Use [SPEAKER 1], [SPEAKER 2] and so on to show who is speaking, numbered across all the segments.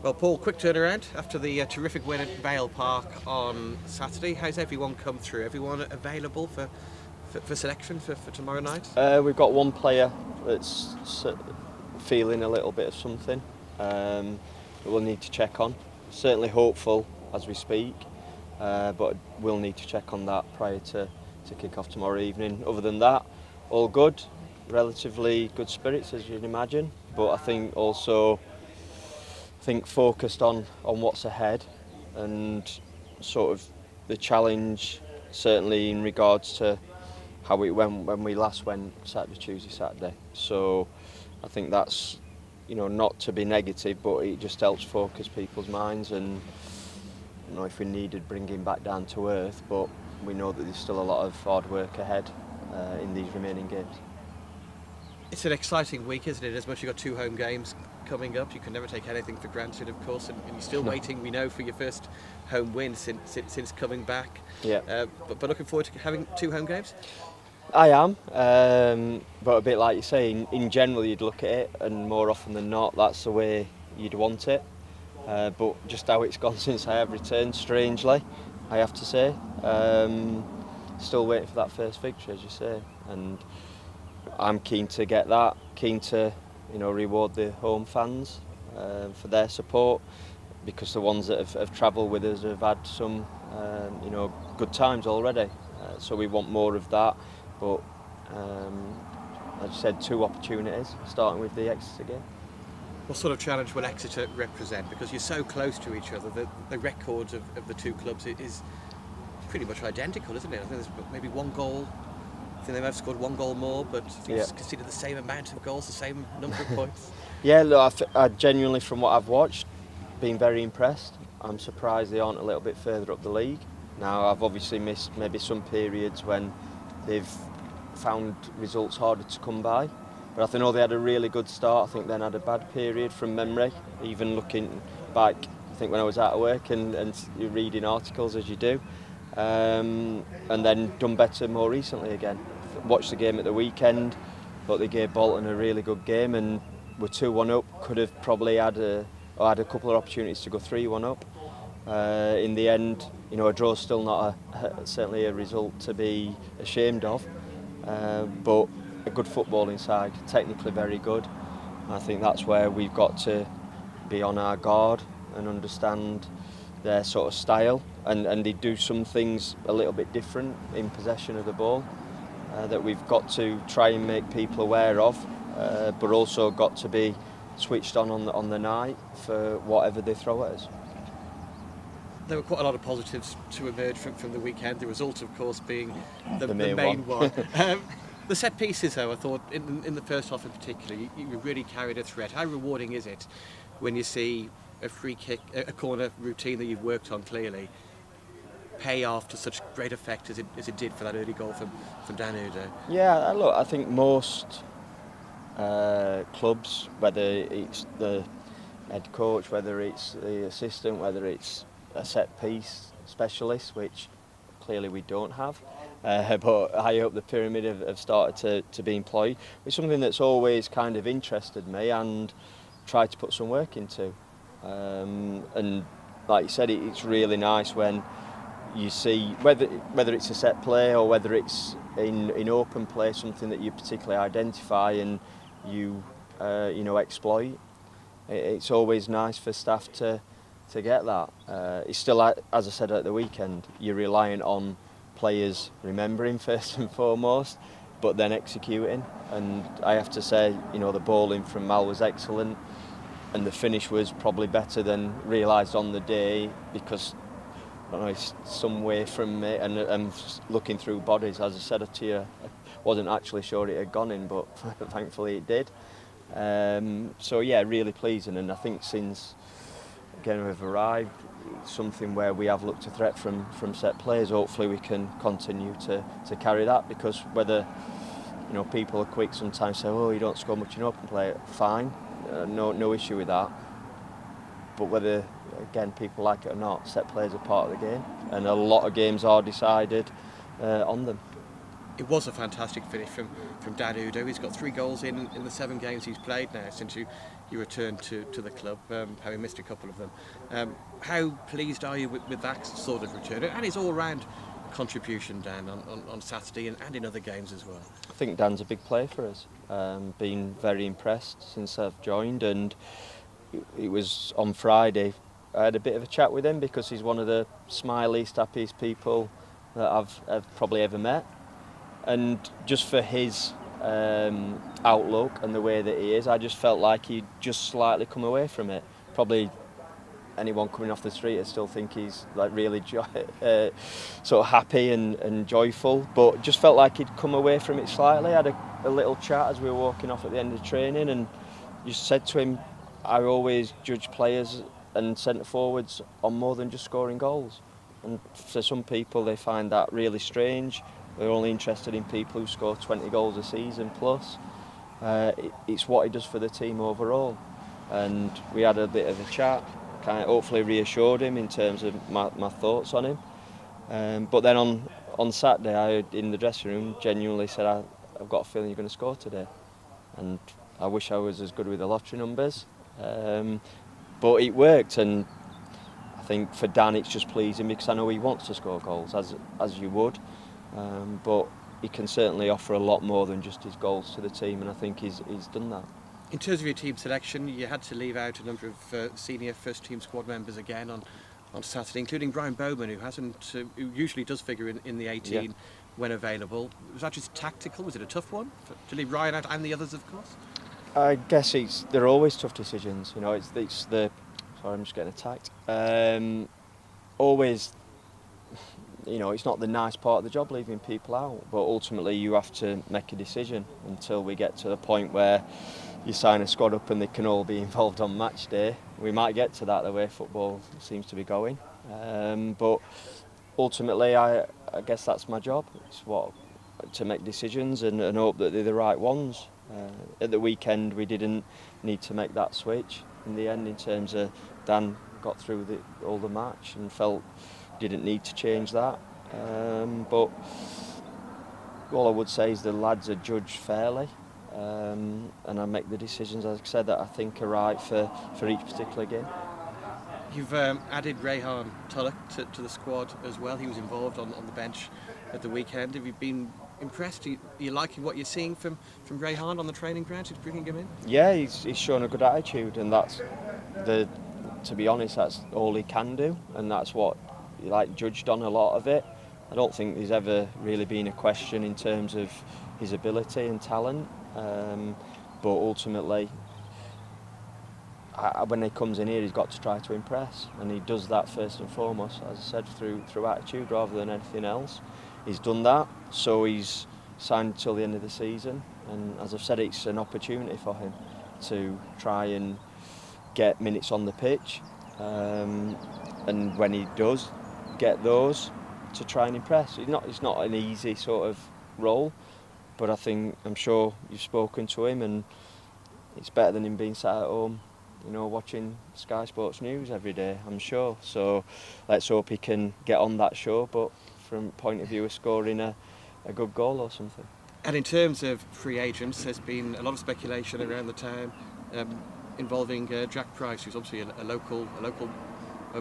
[SPEAKER 1] Well, Paul, quick turnaround after the terrific win at Vale Park on Saturday. How's everyone come through? Everyone available for selection for tomorrow night?
[SPEAKER 2] We've got one player that's feeling a little bit of something that we'll need to check on. Certainly hopeful as we speak, but we'll need to check on that prior to kick off tomorrow evening. Other than that, all good, relatively good spirits as you'd imagine, but I think also focused on what's ahead and sort of the challenge, certainly in regards to how it went when we last went Saturday. So I think that's, not to be negative, but it just helps focus people's minds, and if we needed bringing back down to earth, but we know that there's still a lot of hard work ahead in these remaining games.
[SPEAKER 1] It's an exciting week, isn't it? As much as you've got 2 home games coming up, you can never take anything for granted, of course, and you're still waiting, we know, for your first home win since coming back.
[SPEAKER 2] Yeah.
[SPEAKER 1] But looking forward to having 2 home games?
[SPEAKER 2] I am, but a bit like you say, in general you'd look at it, and more often than not that's the way you'd want it. But just how it's gone since I have returned, strangely, I have to say. Still waiting for that first victory, as you say, and I'm keen to get that, keen to reward the home fans for their support, because the ones that have travelled with us have had some good times already, so we want more of that. But as you said, 2 opportunities, starting with the Exeter game.
[SPEAKER 1] What sort of challenge will Exeter represent? Because you're so close to each other, the records of the 2 clubs is pretty much identical, isn't it? I think there's maybe 1 goal. I think they may have scored 1 goal more, but it's considered the same amount of goals, the same number of points.
[SPEAKER 2] Yeah, look, I genuinely, from what I've watched, been very impressed. I'm surprised they aren't a little bit further up the league. Now, I've obviously missed maybe some periods when they've found results harder to come by, but I think they had a really good start. I think then had a bad period from memory, even looking back, I think when I was out of work and you're reading articles as you do, and then done better more recently again. Watched the game at the weekend, thought they gave Bolton a really good game, and were 2-1 up, could have probably had a couple of opportunities to go 3-1 up. In the end, a draw's still not certainly a result to be ashamed of, but a good footballing side, technically very good. I think that's where we've got to be on our guard and understand their sort of style, and they do some things a little bit different in possession of the ball that we've got to try and make people aware of, but also got to be switched on the night for whatever they throw at us.
[SPEAKER 1] There were quite a lot of positives to emerge from the weekend, the result of course being the
[SPEAKER 2] main
[SPEAKER 1] one. The set pieces though, I thought in the first half in particular, you really carried a threat. How rewarding is it when you see a free kick, a corner routine that you've worked on clearly, pay off to such great effect as it did for that early goal from Dan Udo?
[SPEAKER 2] Yeah, look, I think most clubs, whether it's the head coach, whether it's the assistant, whether it's a set piece specialist, which clearly we don't have, but high up the pyramid have started to be employed. It's something that's always kind of interested me and tried to put some work into. And like you said, it's really nice when you see whether it's a set play or whether it's in open play, something that you particularly identify and you exploit. It's always nice for staff to get that. It's still, as I said at the weekend, you're reliant on players remembering first and foremost, but then executing. And I have to say, the bowling from Mal was excellent, and the finish was probably better than realised on the day, because I don't know, it's some way from it, and looking through bodies, as I said to you, I wasn't actually sure it had gone in, but thankfully it did. So yeah, really pleasing, and I think since again we've arrived, it's something where we have looked a threat from set players. Hopefully we can continue to carry that, because whether people are quick sometimes say, oh, you don't score much in open play, fine, no issue with that, but whether again people like it or not, set players are part of the game, and a lot of games are decided on them.
[SPEAKER 1] It was a fantastic finish from Dan Udo. He's got 3 goals in the 7 games he's played now since you your return to the club, having missed a couple of them. How pleased are you with that sort of return and his all-round contribution, Dan, on Saturday and in other games as well?
[SPEAKER 2] I think Dan's a big player for us. Been very impressed since I've joined, and it was on Friday. I had a bit of a chat with him because he's one of the smiliest, happiest people that I've probably ever met. And just for his outlook and the way that he is, I just felt like he'd just slightly come away from it. Probably anyone coming off the street would still think he's like really sort of happy and joyful, but just felt like he'd come away from it slightly. I had a little chat as we were walking off at the end of training, and just said to him, I always judge players and centre forwards on more than just scoring goals. And for some people they find that really strange. They're only interested in people who score 20 goals a season plus. It's what he does for the team overall. And we had a bit of a chat, kind of hopefully reassured him in terms of my thoughts on him. But then on Saturday, I, in the dressing room, genuinely said, I've got a feeling you're going to score today. And I wish I was as good with the lottery numbers. But it worked, and I think for Dan it's just pleasing because I know he wants to score goals, as you would. But he can certainly offer a lot more than just his goals to the team, and I think he's done that.
[SPEAKER 1] In terms of your team selection, you had to leave out a number of senior first team squad members again on Saturday, including Brian Bowman, who usually does figure in the 18 when available. Was that just tactical? Was it a tough one to leave Ryan out and the others, of course?
[SPEAKER 2] I guess they're always tough sorry, I'm just getting attacked. Always, it's not the nice part of the job leaving people out, but ultimately you have to make a decision until we get to the point where you sign a squad up and they can all be involved on match day. We might get to that the way football seems to be going, but ultimately I guess that's my job. It's to make decisions and hope that they're the right ones. At the weekend we didn't need to make that switch in the end, in terms of Dan got through all the match and felt didn't need to change that. But all I would say is the lads are judged fairly, and I make the decisions, as I said, that I think are right for each particular game.
[SPEAKER 1] You've added Rayhan Tulloch to the squad as well. He was involved on the bench at the weekend. Have you been impressed? Are you liking what you're seeing from Rayhan on the training ground? He's bringing him in?
[SPEAKER 2] Yeah, he's shown a good attitude, and to be honest, that's all he can do, and that's what judged on a lot of it. I don't think there's ever really been a question in terms of his ability and talent, but ultimately when he comes in here he's got to try to impress, and he does that first and foremost, as I said, through attitude rather than anything else. He's done that, so he's signed till the end of the season, and as I've said, it's an opportunity for him to try and get minutes on the pitch, and when he does get those, to try and impress. It's not an easy sort of role, but I'm sure you've spoken to him, and it's better than him being sat at home, watching Sky Sports News every day, I'm sure. So let's hope he can get on that show, but from the point of view of scoring a good goal or something.
[SPEAKER 1] And in terms of free agents, there's been a lot of speculation around the town involving Jack Price, who's obviously a local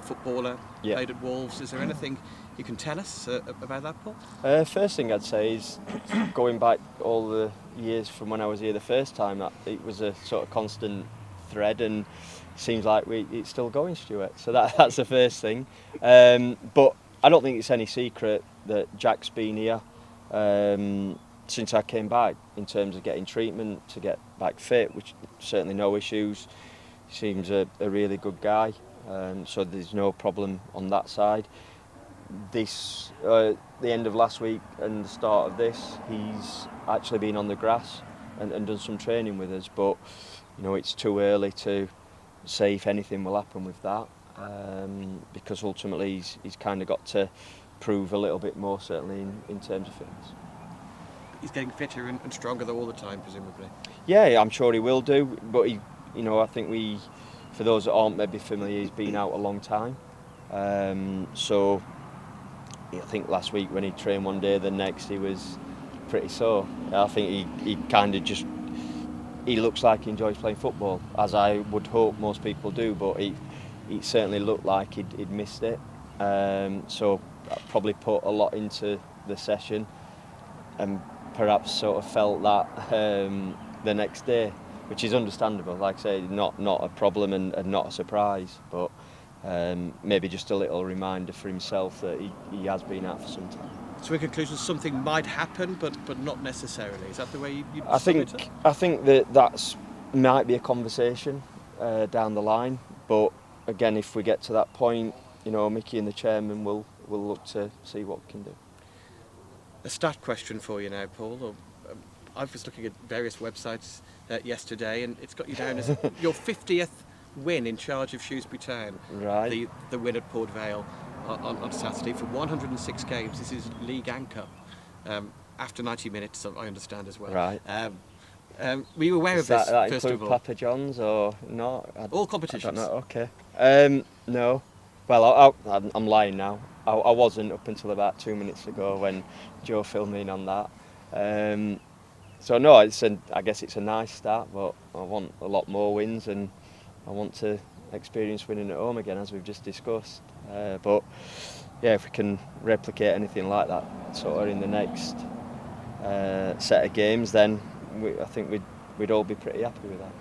[SPEAKER 1] footballer, played at Wolves. Is there anything you can tell us about that, Paul?
[SPEAKER 2] First thing I'd say is, going back all the years from when I was here the first time, it was a sort of constant thread, and it seems like it's still going, Stuart. So that's the first thing. But I don't think it's any secret that Jack's been here since I came back, in terms of getting treatment to get back fit, which certainly no issues. He seems a really good guy, so there's no problem on that side. The end of last week and the start of this, he's actually been on the grass and done some training with us, but it's too early to say if anything will happen with that, because ultimately he's kind of got to prove a little bit more, certainly in terms of fitness.
[SPEAKER 1] He's getting fitter and stronger though all the time, presumably.
[SPEAKER 2] Yeah, I'm sure he will do, but I think for those that aren't maybe familiar, he's been out a long time, so I think last week when he trained one day, the next he was pretty sore. I think he kind of just he looks like he enjoys playing football, as I would hope most people do, but he certainly looked like he'd missed it. So I probably put a lot into the session and perhaps sort of felt that the next day, which is understandable. Like I say, not a problem and not a surprise, but maybe just a little reminder for himself that he has been out for some time.
[SPEAKER 1] So in conclusion, something might happen, but not necessarily. Is that the way you
[SPEAKER 2] I think that's might be a conversation down the line, but again, if we get to that point, Mickey and the chairman will look to see what we can do.
[SPEAKER 1] A stat question for you now, Paul. I was looking at various websites yesterday, and it's got you down as your 50th win in charge of Shrewsbury Town.
[SPEAKER 2] Right.
[SPEAKER 1] The win at Port Vale on Saturday for 106 games. This is League and Cup. After 90 minutes, I understand as well.
[SPEAKER 2] Right.
[SPEAKER 1] Were you aware of this,
[SPEAKER 2] that
[SPEAKER 1] first
[SPEAKER 2] include
[SPEAKER 1] of all?
[SPEAKER 2] Papa John's or not?
[SPEAKER 1] All competitions.
[SPEAKER 2] I don't know. Okay. No. Well, I'm lying now. I wasn't up until about 2 minutes ago when Joe filled me in on that. So no, I guess it's a nice start, but I want a lot more wins, and I want to experience winning at home again, as we've just discussed. But yeah, if we can replicate anything like that sort of in the next set of games, then I think we'd all be pretty happy with that.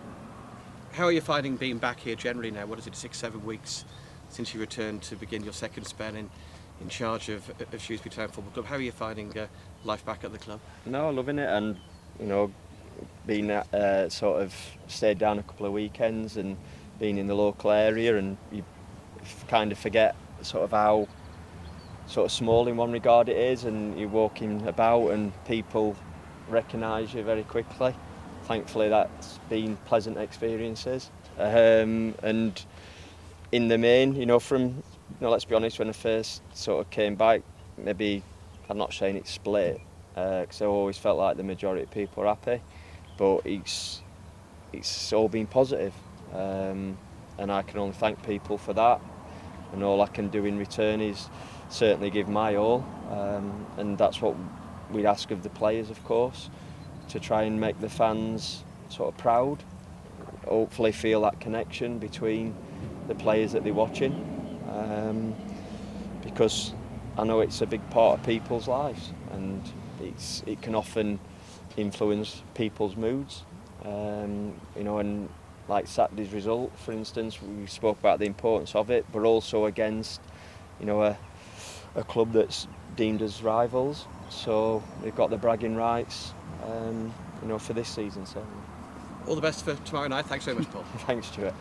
[SPEAKER 1] How are you finding being back here generally now? What is it, 6-7 weeks since you returned to begin your second spell in charge of Shrewsbury Town Football Club? How are you finding life back at the club?
[SPEAKER 2] No, loving it, and being sort of stayed down a couple of weekends and being in the local area, and you kind of forget sort of how sort of small in one regard it is, and you're walking about and people recognise you very quickly. Thankfully that's been pleasant experiences, and in the main, from let's be honest, when I first sort of came back, maybe I'm not saying it's split, because I always felt like the majority of people were happy, but it's all been positive, and I can only thank people for that, and all I can do in return is certainly give my all, and that's what we'd ask of the players, of course, to try and make the fans sort of proud, hopefully feel that connection between the players that they're watching, because I know it's a big part of people's lives, and it can often influence people's moods, and like Saturday's result, for instance, we spoke about the importance of it, but also against a club that's deemed as rivals, so they've got the bragging rights for this season, certainly.
[SPEAKER 1] All the best for tomorrow night. Thanks very much, Paul.
[SPEAKER 2] Thanks, Stuart.